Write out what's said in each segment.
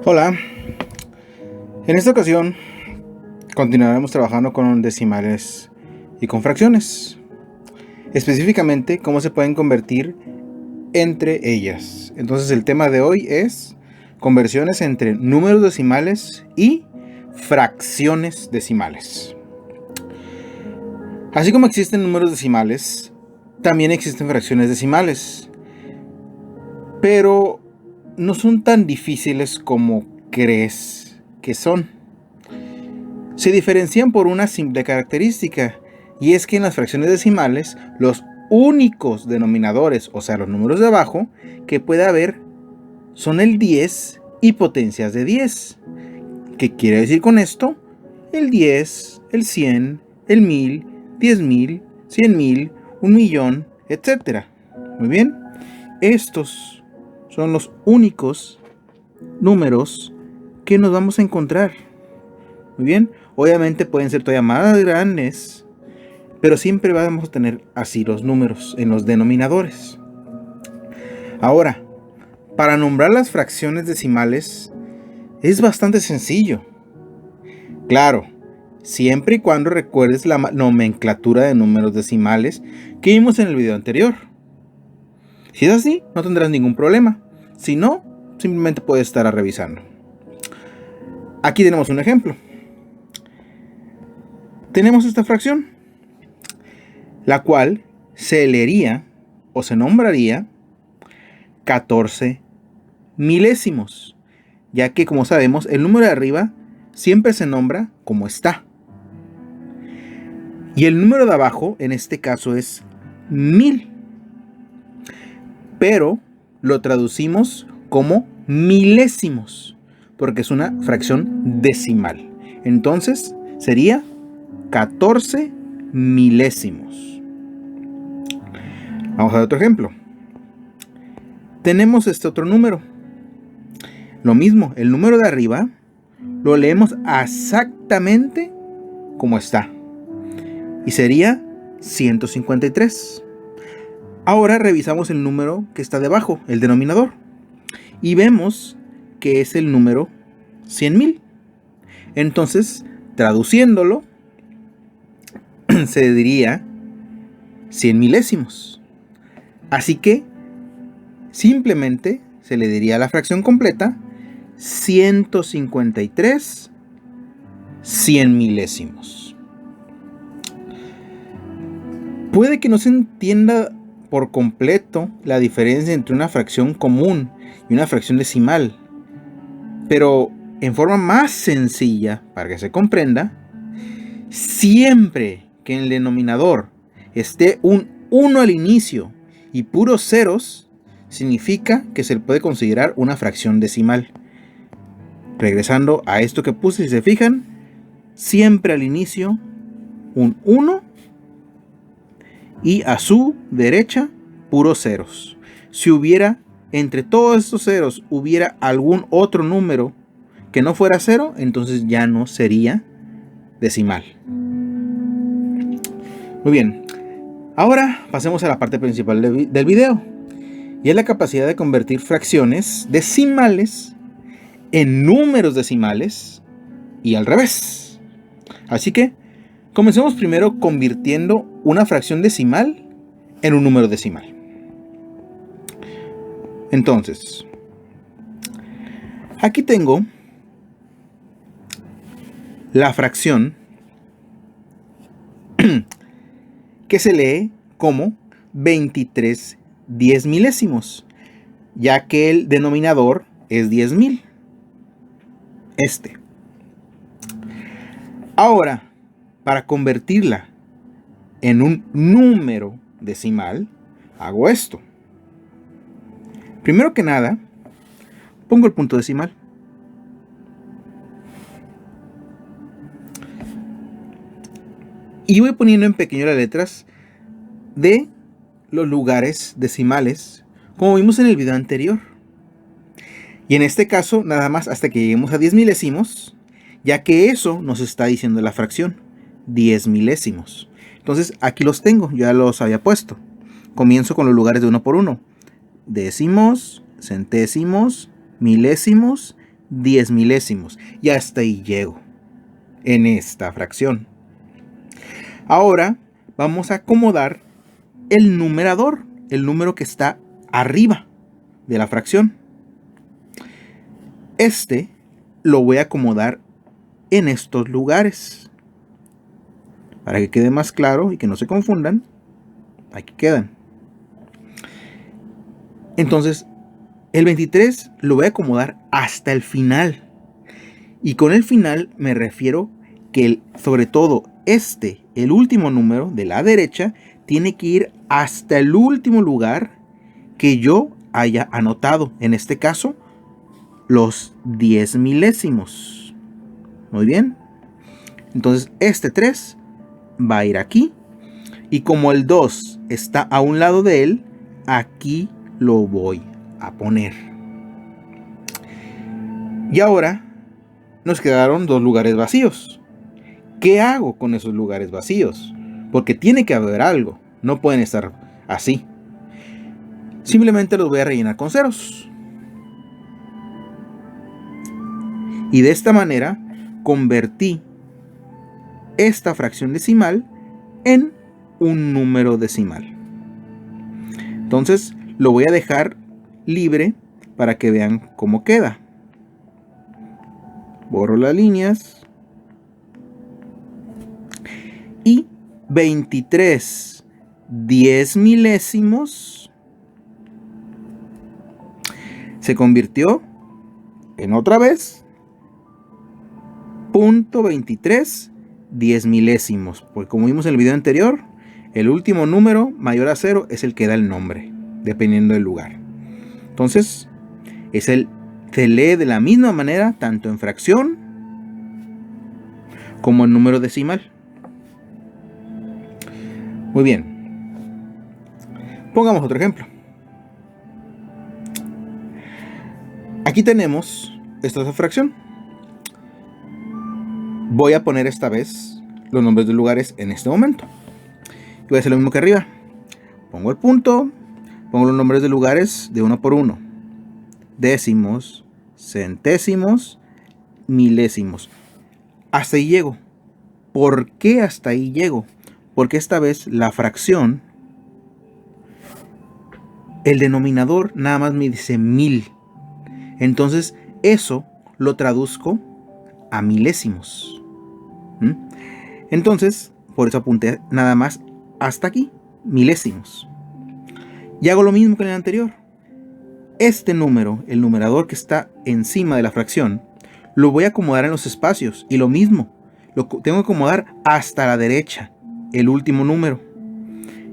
Hola, en esta ocasión continuaremos trabajando con decimales y con fracciones, específicamente cómo se pueden convertir entre ellas. Entonces el tema de hoy es conversiones entre números decimales y fracciones decimales. Así como existen números decimales, también existen fracciones decimales, pero no son tan difíciles como crees que son. Se diferencian por una simple característica, y es que en las fracciones decimales los únicos denominadores, o sea los números de abajo, que puede haber son el 10 y potencias de 10. ¿Qué quiere decir con esto? El 10, el 100, el 1000, 10.000, 100.000, 1.000.000, etc. Muy bien, estos son los únicos números que nos vamos a encontrar. Muy bien, obviamente pueden ser todavía más grandes, pero siempre vamos a tener así los números en los denominadores. Ahora, para nombrar las fracciones decimales es bastante sencillo. Claro, siempre y cuando recuerdes la nomenclatura de números decimales que vimos en el video anterior. Si es así, no tendrás ningún problema. Si no, simplemente puedes estar revisando. Aquí tenemos un ejemplo. Tenemos esta fracción, la cual se leería o se nombraría 14 milésimos, ya que, como sabemos, el número de arriba siempre se nombra como está. Y el número de abajo, en este caso, es 1000. Pero lo traducimos como milésimos, porque es una fracción decimal. Entonces, sería 14 milésimos. Vamos a ver otro ejemplo. Tenemos este otro número. Lo mismo, el número de arriba lo leemos exactamente como está. Y sería 153. Ahora revisamos el número que está debajo, el denominador. Y vemos que es el número 100.000. Entonces, traduciéndolo, se diría 100 milésimos. Así que simplemente se le diría a la fracción completa 153 100 milésimos. Puede que no se entienda por completo la diferencia entre una fracción común y una fracción decimal, pero en forma más sencilla, para que se comprenda, siempre que en el denominador esté un 1 al inicio y puros ceros, significa que se puede considerar una fracción decimal. Regresando a esto que puse, si se fijan, siempre al inicio un 1 y a su derecha puros ceros. Si hubiera entre todos estos ceros hubiera algún otro número que no fuera cero, entonces ya no sería decimal. Muy bien, ahora pasemos a la parte principal del video, y es la capacidad de convertir fracciones decimales en números decimales y al revés. Así que comencemos primero convirtiendo una fracción decimal en un número decimal. Entonces, aquí tengo la fracción que se lee como 23 10 milésimos, ya que el denominador es 10.000. Ahora, para convertirla en un número decimal, hago esto. Primero que nada, pongo el punto decimal. Y voy poniendo en pequeño las letras de los lugares decimales, como vimos en el video anterior. Y en este caso, nada más hasta que lleguemos a 10 milésimos, ya que eso nos está diciendo la fracción, 10 milésimos. Entonces, aquí los tengo, ya los había puesto. Comienzo con los lugares de uno por uno. Décimos, centésimos, milésimos, 10 milésimos. Y hasta ahí llego en esta fracción. Ahora vamos a acomodar el numerador, el número que está arriba de la fracción. Este lo voy a acomodar en estos lugares. Para que quede más claro y que no se confundan, aquí quedan. Entonces, el 23 lo voy a acomodar hasta el final. Y con el final me refiero que sobre todo el último número de la derecha, tiene que ir hasta el último lugar que yo haya anotado. En este caso, los 10 milésimos. Muy bien. Entonces, este 3 va a ir aquí. Y como el 2 está a un lado de él, aquí lo voy a poner. Y ahora nos quedaron 2 lugares vacíos. ¿Qué hago con esos lugares vacíos? Porque tiene que haber algo. No pueden estar así. Simplemente los voy a rellenar con ceros. Y de esta manera convertí esta fracción decimal en un número decimal. Entonces lo voy a dejar libre para que vean cómo queda. Borro las líneas. Y 23 10 milésimos se convirtió en otra vez .23 10 milésimos. Porque como vimos en el video anterior, el último número mayor a 0 es el que da el nombre, dependiendo del lugar. Entonces, se lee de la misma manera, tanto en fracción como en número decimal. Muy bien. Pongamos otro ejemplo. Aquí tenemos esta fracción. Voy a poner esta vez los nombres de lugares en este momento. Y voy a hacer lo mismo que arriba. Pongo el punto, pongo los nombres de lugares de 1 por 1. Décimos, centésimos, milésimos. Hasta ahí llego. ¿Por qué hasta ahí llego? Porque esta vez la fracción, el denominador nada más me dice 1000. Entonces eso lo traduzco a milésimos. Entonces, por eso apunté nada más hasta aquí, milésimos. Y hago lo mismo que en el anterior. Este número, el numerador que está encima de la fracción, lo voy a acomodar en los espacios. Y lo mismo, lo tengo que acomodar hasta la derecha, el último número.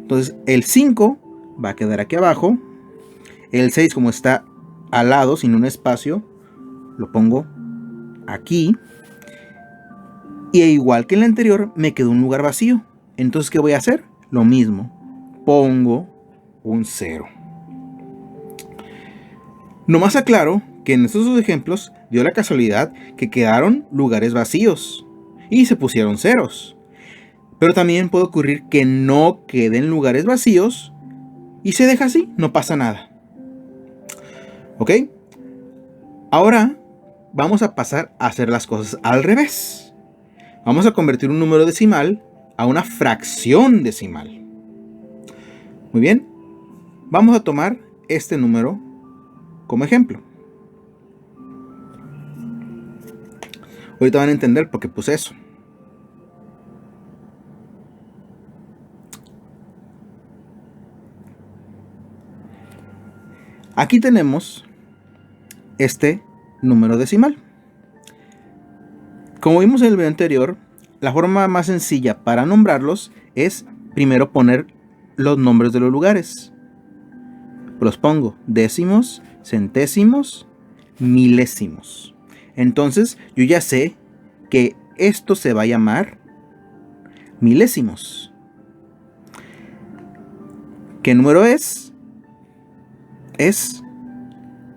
Entonces el 5 va a quedar aquí abajo. El 6, como está al lado, sin un espacio, lo pongo aquí. Y igual que en el anterior, me quedó un lugar vacío. Entonces, ¿qué voy a hacer? Lo mismo. Pongo un 0. Nomás aclaro que en estos dos ejemplos dio la casualidad que quedaron lugares vacíos y se pusieron ceros. Pero también puede ocurrir que no queden lugares vacíos y se deja así, no pasa nada. ¿Ok? Ahora vamos a pasar a hacer las cosas al revés. Vamos a convertir un número decimal a una fracción decimal. Muy bien. Vamos a tomar este número como ejemplo. Ahorita van a entender por qué puse eso. Aquí tenemos este número decimal. Como vimos en el video anterior, la forma más sencilla para nombrarlos es primero poner los nombres de los lugares. Los pongo décimos, centésimos, milésimos. Entonces yo ya sé que esto se va a llamar milésimos. ¿Qué número es? Es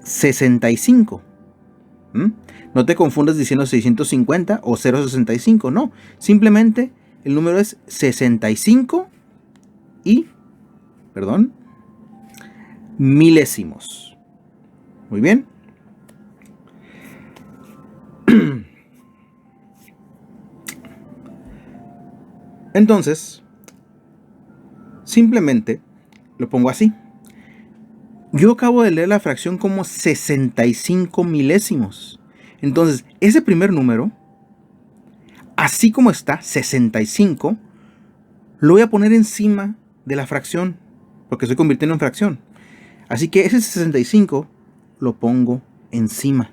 65. No te confundas diciendo 650 o 065, no. Simplemente el número es 65 y, milésimos. Muy bien. Entonces, simplemente lo pongo así. Yo acabo de leer la fracción como 65 milésimos. Entonces, ese primer número, así como está, 65, lo voy a poner encima de la fracción, porque estoy convirtiendo en fracción. Así que ese 65 lo pongo encima.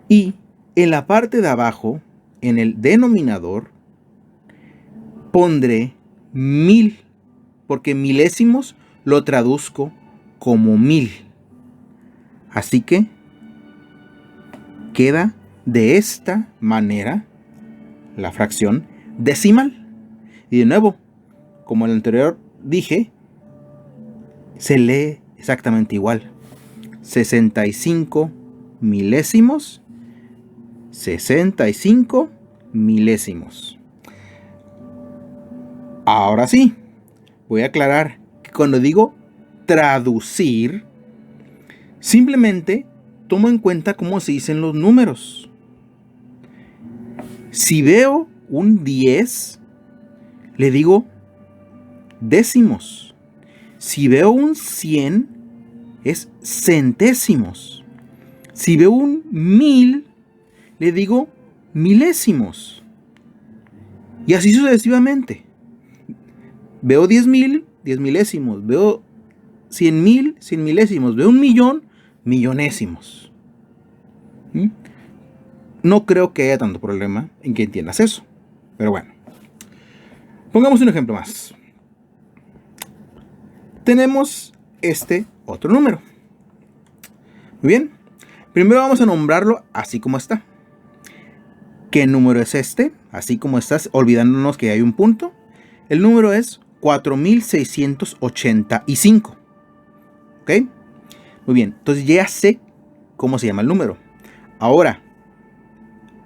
Y en la parte de abajo, en el denominador, pondré 1000, porque milésimos lo traduzco como 1000. Así que queda de esta manera la fracción decimal. Y de nuevo, como el anterior dije, se lee exactamente igual. 65 milésimos, 65 milésimos. Ahora sí, voy a aclarar que cuando digo traducir, simplemente tomo en cuenta cómo se dicen los números. Si veo un 10, le digo décimos. Si veo un 100, es centésimos. Si veo un 1000, le digo milésimos. Y así sucesivamente. Veo 10,000, 10 milésimos. Veo 100,000, 100 milésimos. Veo un millón, millonésimos. No creo que haya tanto problema en que entiendas eso. Pero bueno. Pongamos un ejemplo más. Tenemos este otro número. Muy bien. Primero vamos a nombrarlo así como está. ¿Qué número es este? Así como estás, olvidándonos que hay un punto. El número es 4685. ¿Ok? Muy bien. Entonces ya sé cómo se llama el número. Ahora,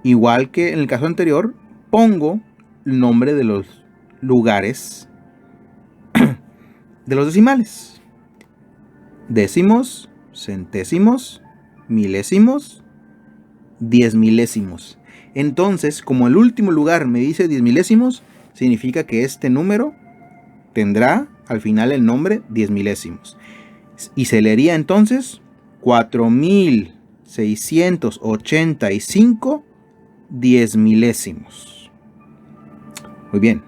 igual que en el caso anterior, pongo el nombre de los lugares de los decimales. Décimos, centésimos, milésimos, 10 milésimos. Entonces, como el último lugar me dice 10 milésimos, significa que este número tendrá al final el nombre 10 milésimos. Y se leería entonces 4685 10 milésimos. Muy bien.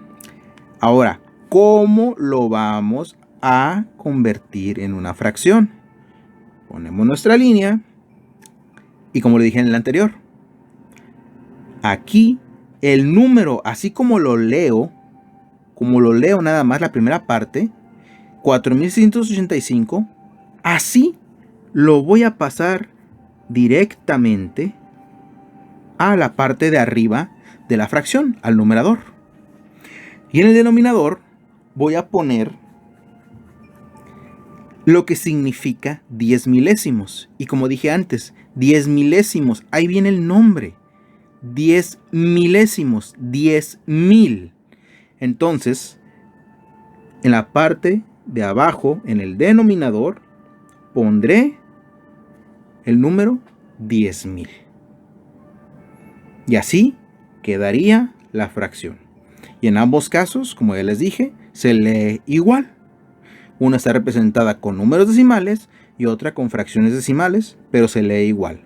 Ahora, ¿cómo lo vamos a convertir en una fracción? Ponemos nuestra línea y como le dije en el anterior, aquí el número, así como lo leo nada más la primera parte, 4685, así lo voy a pasar directamente a la parte de arriba de la fracción, al numerador. Y en el denominador voy a poner lo que significa 10 milésimos. Y como dije antes, 10 milésimos, ahí viene el nombre. 10 milésimos, 10,000. Entonces, en la parte de abajo, en el denominador, pondré el número 10,000. Y así quedaría la fracción. Y en ambos casos, como ya les dije, se lee igual. Una está representada con números decimales y otra con fracciones decimales, pero se lee igual.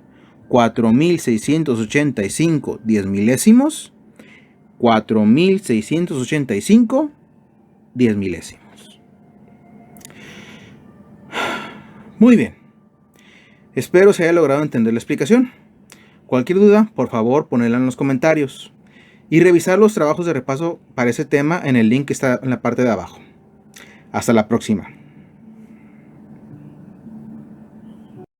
4685 10 milésimos, 4685 10 milésimos. Muy bien. Espero se haya logrado entender la explicación. Cualquier duda, por favor, ponedla en los comentarios. Y revisar los trabajos de repaso para ese tema en el link que está en la parte de abajo. Hasta la próxima.